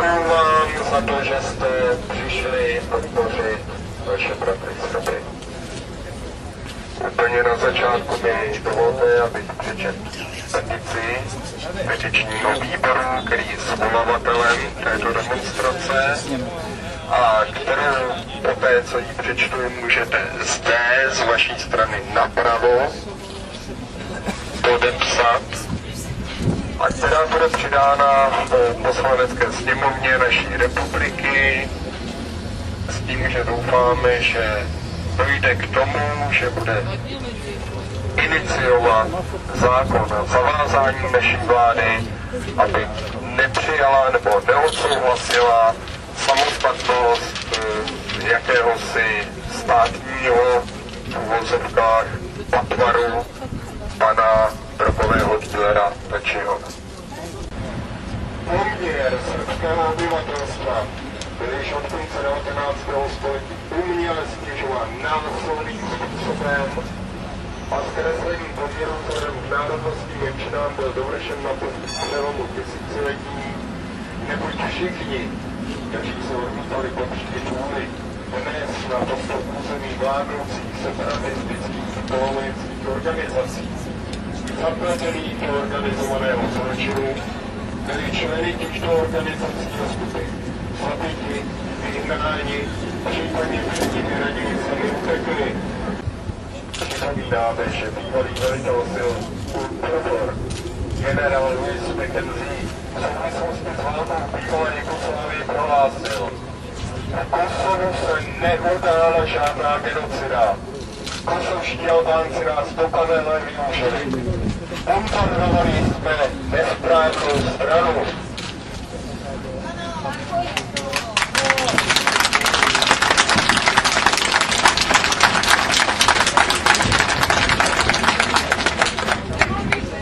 Děkuju vám za to, že jste přišli podpořit vaše bratry Srby. Úplně na začátku mi dovolte, abych přečetl petičního výboru, který je svolavatelem této demonstrace a kterou poté, co ji přečtu, můžete zde z vaší strany napravo podepsat, a která bude přidána v poslanecké sněmovně naší republiky s tím, že doufáme, že dojde k tomu, že bude iniciovat zákon a zavázání naší vlády, aby nepřijala nebo neodsouhlasila samostatnost jakéhosi státního v uvozovkách patvaru pana drogového dílera Tačiho. Poměr srbského obyvatelstva byl již od konce 19. století uměle snižován násilným způsobem a zkreslení poměru vzhledem k národnostním menšinám byl dovršen na přelomu tisíciletí, neboť všichni, kteří se odmítali podřídit vůli dnes na tomto území vládnoucích separatistických polovojenských organizací, zapletených do organizovaného zločinu, byli členy těchto organizací a skupin zabiti, vyhnáni, případně všichni raději sami utekli. Připomínáme, že bývalý velitel sil Ultrafor, generál Louis Mackenzie, v souvislosti s válkou bývalé Jugoslávie prohlásil: v Kosovu se neudála žádná genocida. Kosovští Albánci nás dokonale využili. Bombardovali jsme nesprávnou stranu.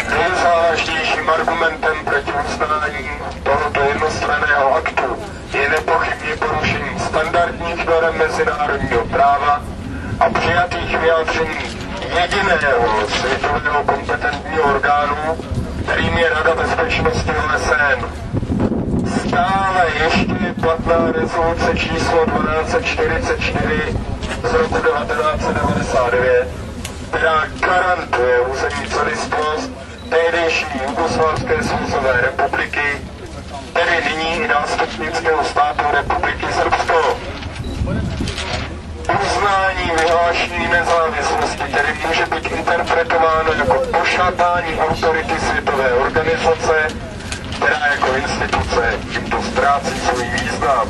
Nejzávažnějším argumentem proti uznání tohoto jednostranného aktu je nepochybně porušení standardních norem mezinárodního práva a přijatých vyjádření jediného světového kompetentního orgánu, kterým je Rada bezpečnosti OSN. Stále ještě je platná rezoluce číslo 1244 z roku 1999, která garantuje územní celistvost tehdejší Jugoslávské svazové republiky, tedy nyní i nástupnického státu Republiky Srbsko. Uznání vyhlášení nezávislosti tedy může být interpretováno jako pošlapání autority světové organizace, která jako instituce tímto ztrácí svůj význam.